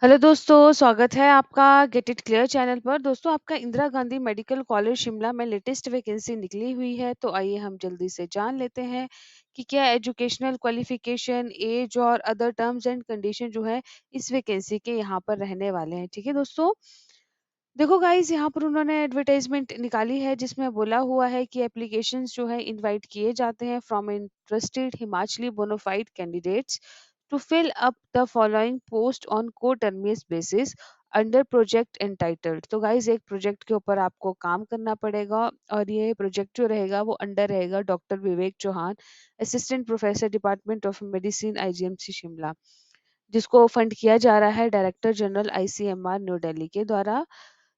Hello दोस्तों, स्वागत है आपका गेट इट क्लियर चैनल पर। दोस्तों, आपका इंदिरा गांधी मेडिकल कॉलेज शिमला में लेटेस्ट वैकेंसी निकली हुई है, तो आइए हम जल्दी से जान लेते हैं कि क्या एजुकेशनल क्वालिफिकेशन, एज और अदर टर्म्स एंड कंडीशन जो है इस वैकेंसी के यहाँ पर रहने वाले हैं। ठीक है दोस्तों, देखो गाइस, यहाँ पर उन्होंने एडवर्टाइजमेंट निकाली है जिसमें बोला हुआ है कि एप्लीकेशंस जो है इनवाइट किए जाते हैं from interested Himachali bonafide candidates to fill up the following post on coterminous basis under project entitled. तो गाइस, एक प्रोजेक्ट के ऊपर आपको काम करना पड़ेगा और ये प्रोजेक्ट जो रहेगा वो अंडर रहेगा doctor Vivek Chauhan, assistant professor department of medicine IGMC Shimla, जिसको फंड किया जा रहा है director general ICMR new Delhi के द्वारा।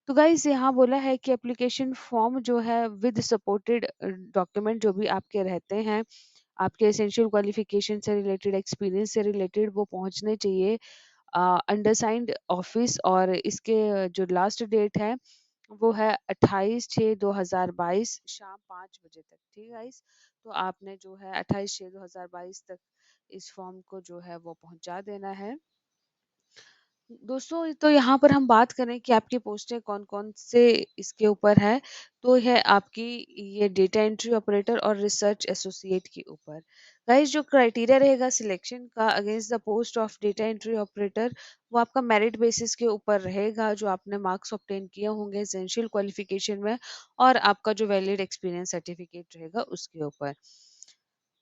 तो गाइस, यहाँ बोला है कि एप्लीकेशन फॉर्म जो है विद सपोर्टेड डॉक्यूमेंट जो भी आपके रहते हैं, आपके एसेंशियल क्वालिफिकेशन से रिलेटेड, एक्सपीरियंस से रिलेटेड, वो पहुंचने चाहिए अंडरसाइंड ऑफिस। और इसके जो लास्ट डेट है वो है 28/6/2022 शाम 5 बजे तक। ठीक है गाइस, तो आपने जो है 28/6/2022 तक इस फॉर्म को जो है वो पहुंचा देना है। दोस्तों, तो यहाँ पर हम बात करें कि आपकी पोस्टें कौन-कौन से इसके ऊपर है, तो है आपकी ये डेटा एंट्री ऑपरेटर और रिसर्च एसोसिएट के ऊपर। गाइस, जो क्राइटेरिया रहेगा सिलेक्शन का against the post of data entry operator, वो आपका मेरिट बेसिस के ऊपर रहेगा, जो आपने मार्क्स ऑब्टेन किए होंगे एसेंशियल क्वालिफिकेशन में और आपका जो वैलिड एक्सपीरियंस सर्टिफिकेट रहेगा उसके ऊपर।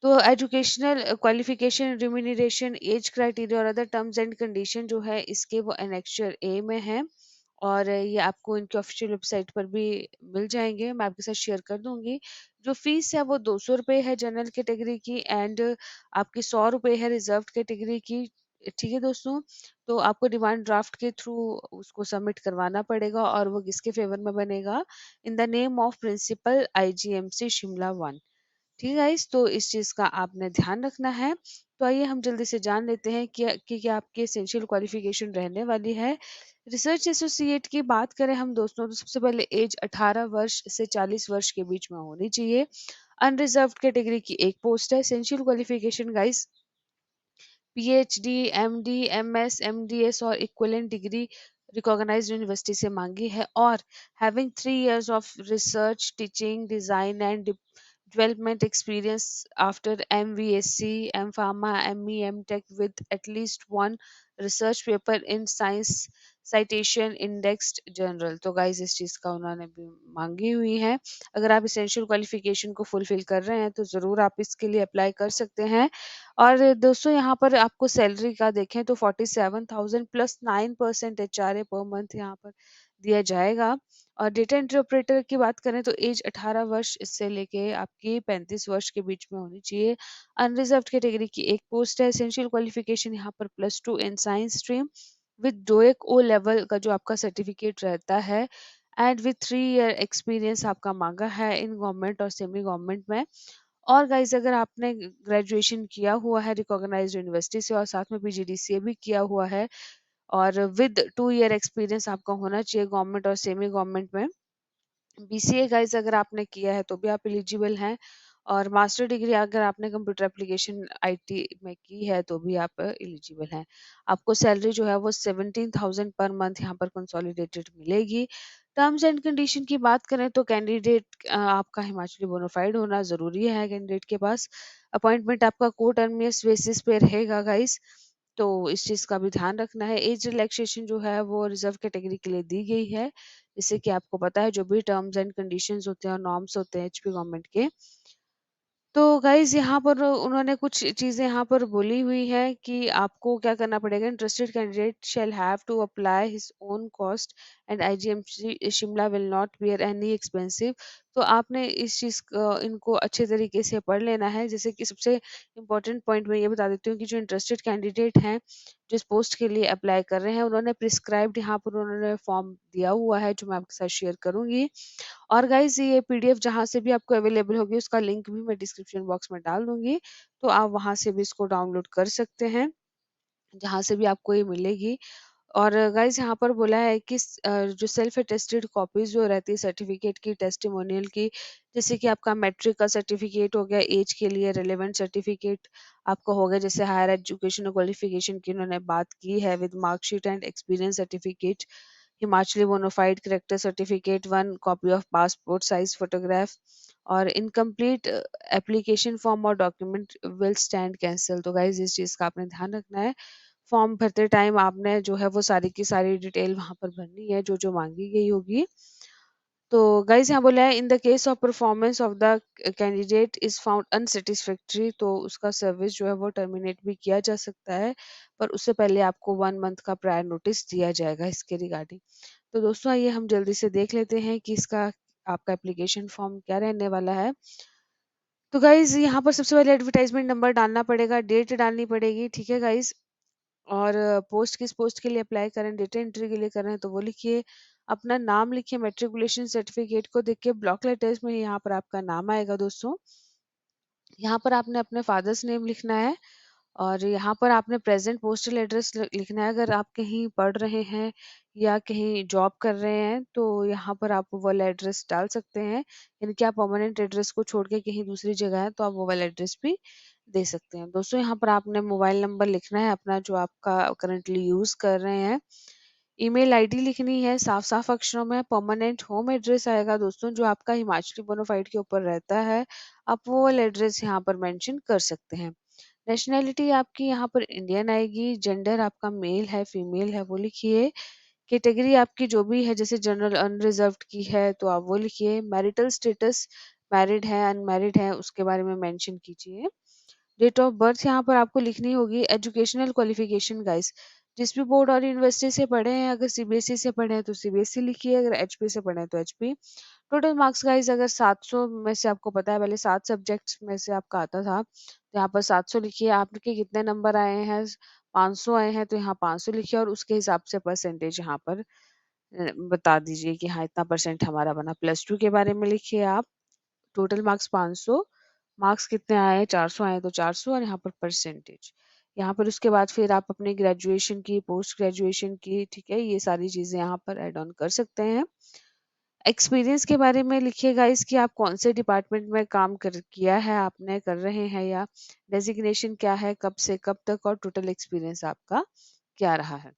तो educational qualification, remuneration, age criteria और अदर टर्म्स एंड कंडीशन जो है इसके वो एनेक्चर ए में है और ये आपको इनकी ऑफिशियल वेबसाइट पर भी मिल जाएंगे। मैं आपके साथ शेयर कर दूंगी। जो फीस है वो 200 रुपये है जनरल कैटेगरी की एंड आपकी 100 रुपये है रिजर्व कैटेगरी की। ठीक है दोस्तों, तो आपको डिमांड ड्राफ्ट के थ्रू उसको सबमिट करवाना पड़ेगा और वो किसके फेवर में बनेगा? In the name of principal IGMC Shimla 1। ठीक है गाइस, तो इस चीज़ का आपने ध्यान रखना है। तो आइए हम जल्दी से जान लेते हैं कि क्या आपकी एसेंशियल क्वालिफिकेशन रहने वाली है। रिसर्च एसोसिएट की बात करें हम दोस्तों, तो सबसे पहले एज 18 वर्ष से 40 वर्ष के बीच में होनी चाहिए। अनरिजर्व्ड कैटेगरी की एक पोस्ट है। Essential qualification guys PhD, MD, MS, MDS और इक्विवेलेंट डिग्री रिकॉग्नाइज्ड यूनिवर्सिटी से मांगी है और having 3 years of research, teaching, design and development experience after MVSC, M-Pharma, ME, M-Tech with at least one research paper in Science Citation Indexed Journal। तो guys, इस चीज़ का उन्होंने भी मांगी हुई है। अगर आप इसेंशियल क्वालिफिकेशन को फुलफिल कर रहे हैं तो ज़रूर आप इसके लिए अप्लाई कर सकते हैं। और दोस्तों, यहाँ पर आपको सैलरी का देखें तो 47,000 प्लस 9% एचआरए पर मंथ यहाँ पर दिया जाएगा। और डेटा एंट्री ऑपरेटर की बात करें तो एज 18 वर्ष इससे लेके आपकी 35 वर्ष के बीच में होनी चाहिए। अनरिजर्व्ड कैटेगरी की एक पोस्ट है। एसेंशियल क्वालिफिकेशन यहाँ पर +2 in science stream with DOEACC O level का जो आपका सर्टिफिकेट रहता है एंड विद 3 year एक्सपीरियंस आपका मांगा है इन गवर्नमेंट और सेमी गवर्नमेंट में। और गाइस, अगर आपने ग्रेजुएशन किया हुआ है रिकॉग्नाइज्ड यूनिवर्सिटी से और साथ में पीजीडीसीए भी किया हुआ है और विद 2 year एक्सपीरियंस आपका होना चाहिए गवर्नमेंट और सेमी गवर्नमेंट में। बीसीए गाइस अगर आपने किया है तो भी आप एलिजिबल हैं और मास्टर डिग्री अगर आपने कंप्यूटर एप्लीकेशन आईटी में की है तो भी आप एलिजिबल हैं। आपको सैलरी जो है वो 17,000 पर मंथ यहाँ पर कंसोलिडेटेड मिलेगी। टर्म्स एंड कंडीशन की बात करें तो कैंडिडेट आपका हिमाचली बोनाफाइड होना ज़रूरी है कैंडिडेट के पास। अपॉइंटमेंट आपका कोटर्मियस बेसिस पे रहेगा गाइस, तो इस चीज़ का भी ध्यान रखना है। एज रिलैक्सेशन जो है वो रिजर्व कैटेगरी के लिए दी गई है, जैसे कि आपको पता है जो भी टर्म्स एंड कंडीशंस होते हैं और नॉर्म्स होते हैं एचपी गवर्नमेंट के। तो गाइस, यहाँ पर उन्होंने कुछ चीज़ें यहाँ पर बोली हुई है कि आपको क्या करना पड़ेगा। Interested candidate shall have to apply his own cost and IGMC Shimla will not bear any expensive. तो आपने इस चीज़ इनको अच्छे तरीके से पढ़ लेना है। जैसे कि सबसे इम्पोर्टेंट पॉइंट मैं ये बता देती हूँ कि जो इंटरेस्टेड कैंडिडेट हैं जिस पोस्ट के लिए अप्लाई कर रहे हैं उन्होंने प्रिस्क्राइब्ड यहाँ पर उन्होंने फॉर्म दिया हुआ है जो मैं आपके साथ शेयर करूंगी। और गाइस, ये पीडीएफ जहाँ से भी आपको अवेलेबल होगी उसका लिंक भी मैं डिस्क्रिप्शन बॉक्स में डाल दूंगी, तो आप वहां से भी इसको डाउनलोड कर सकते हैं जहाँ से भी आपको ये मिलेगी। और गाइस यहाँ पर बोला है कि जो सेल्फ अटेस्टेड कॉपीज जो रहती है सर्टिफिकेट की, टेस्टिमोनियल की, जैसे कि आपका मैट्रिक का सर्टिफिकेट हो गया, एज के लिए रेलेवेंट सर्टिफिकेट आपका हो गया, जैसे हायर एजुकेशन और क्वालिफिकेशन की उन्होंने बात की है, with marksheet and experience certificate, Himachali bonafide character certificate, one copy of passport size photograph, और इनकम्प्लीट एप्लीकेशन फॉर्म और डॉक्यूमेंट विल स्टैंड कैंसिल। तो गाइज इस चीज़ का आपने ध्यान रखना है। फॉर्म भरते टाइम आपने जो है वो सारी की सारी डिटेल वहाँ पर भरनी है, जो मांगी गई होगी। तो गाइस यहाँ बोला है, in the case of performance of the candidate is found unsatisfactory, तो उसका सर्विस जो है वो टर्मिनेट भी किया जा सकता है, पर उससे पहले आपको 1 मंथ का प्रायर नोटिस दिया जाएगा इसके रिगार्डिंग। तो दोस्तों आइए हम जल्दी से देख लेते हैं कि इसका आपका एप्लीकेशन फॉर्म क्या रहने वाला है। तो गाइज यहाँ पर सबसे पहले एडवर्टाइजमेंट नंबर डालना पड़ेगा, डेट डालनी पड़ेगी, ठीक है गाइज। और पोस्ट किस पोस्ट के लिए अप्लाई करें, डेटा एंट्री के लिए कर रहे हैं तो वो लिखिए, अपना नाम लिखिए, मेट्रिकुलेशन सर्टिफिकेट को देख के ब्लॉक लेटर्स में यहाँ पर आपका नाम आएगा दोस्तों। यहाँ पर आपने अपने फादर्स नेम लिखना है, और यहाँ पर आपने प्रेजेंट पोस्टल एड्रेस लिखना है। अगर आप कहीं पढ़ रहे हैं या कहीं जॉब कर रहे हैं तो यहाँ पर आप वो वाला एड्रेस डाल सकते हैं, यानी कि आप परमानेंट एड्रेस को छोड़ के कहीं दूसरी जगह है तो आप वो वाला एड्रेस भी दे सकते हैं। दोस्तों यहाँ पर आपने मोबाइल नंबर लिखना है अपना, जो आपका करंटली यूज कर रहे हैं। ईमेल आईडी लिखनी है साफ साफ अक्षरों में। परमानेंट होम एड्रेस आएगा दोस्तों, जो आपका हिमाचली बोनाफाइड के ऊपर रहता है, आप वो वाला एड्रेस यहाँ पर मेंशन कर सकते हैं। नेशनैलिटी आपकी यहाँ पर इंडियन आएगी। जेंडर आपका मेल है फीमेल है वो लिखिए। कैटेगरी आपकी जो भी है, जैसे जनरल अनरिजर्व्ड की है तो आप वो लिखिए। मैरिटल स्टेटस मैरिड है अनमैरिड है उसके बारे में मेंशन कीजिए। डेट ऑफ बर्थ यहाँ पर आपको लिखनी होगी। एजुकेशनल क्वालिफिकेशन गाइस, जिस भी बोर्ड और यूनिवर्सिटी से पढ़े हैं, अगर सीबीएसई से पढ़े हैं तो सीबीएसई लिखिए, अगर एचपी से पढ़े हैं तो एचपी। टोटल मार्क्स गाइस, अगर 700 में से आपको पता है पहले 7 सब्जेक्ट्स में से आपका आता था, तो यहाँ पर 700 लिखिए। आपके कितने नंबर आए हैं, 500 आए हैं तो यहाँ 500 लिखिए, और उसके हिसाब से परसेंटेज यहाँ पर बता दीजिए कि हाँ इतना परसेंट हमारा बना। +2 के बारे में लिखिए आप। टोटल मार्क्स 500, मार्क्स कितने आए हैं, 400 आए तो 400, और यहाँ पर परसेंटेज। यहाँ पर उसके बाद फिर आप अपनी ग्रेजुएशन की, पोस्ट ग्रेजुएशन की, ठीक है, ये सारी चीजें यहाँ पर ऐड ऑन कर सकते हैं। एक्सपीरियंस के बारे में लिखिएगा इसकी, आप कौन से डिपार्टमेंट में काम कर किया है, आपने कर रहे हैं, या डेजिग्नेशन क्या है, कब से कब तक, और टोटल एक्सपीरियंस आपका क्या रहा है।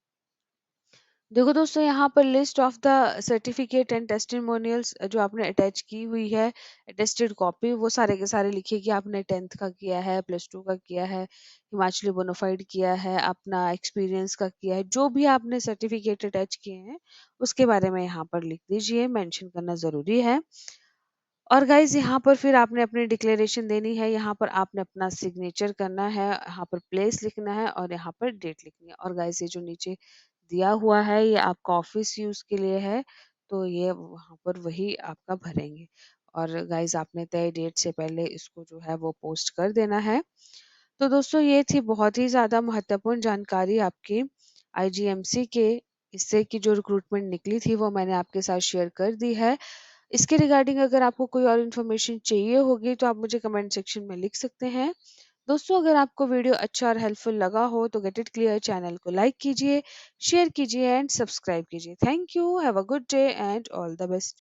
देखो दोस्तों यहाँ पर list of the certificate and testimonials जो आपने अटैच की हुई है, अटेस्टेड कॉपी, वो सारे के सारे लिखिए कि आपने 10th का किया है, +2 का किया है, हिमाचली बोनाफाइड किया है, अपना एक्सपीरियंस का किया है, जो भी आपने सर्टिफिकेट अटैच किए हैं उसके बारे में यहाँ पर लिख दीजिए, मेंशन करना जरूरी है। और गाइज यहाँ पर फिर आपने अपनी डिक्लेरेशन देनी है, यहाँ पर आपने अपना सिग्नेचर करना है, यहाँ पर प्लेस लिखना है और यहाँ पर डेट लिखनी है। और गाइज ये जो नीचे दिया हुआ है ये आपका ऑफिस यूज के लिए है, तो ये वहाँ पर वही आपका भरेंगे। और गाइज आपने तय डेट से पहले इसको जो है वो पोस्ट कर देना है। तो दोस्तों ये थी बहुत ही ज़्यादा महत्वपूर्ण जानकारी आपकी आईजीएमसी के इससे की जो रिक्रूटमेंट निकली थी वो मैंने आपके साथ शेयर कर दी है। इसके रिगार्डिंग अगर आपको कोई और इन्फॉर्मेशन चाहिए होगी तो आप मुझे कमेंट सेक्शन में लिख सकते हैं। दोस्तों अगर आपको वीडियो अच्छा और हेल्पफुल लगा हो तो गेट इट क्लियर चैनल को लाइक कीजिए, शेयर कीजिए एंड सब्सक्राइब कीजिए। Thank you, have a good day and all the best.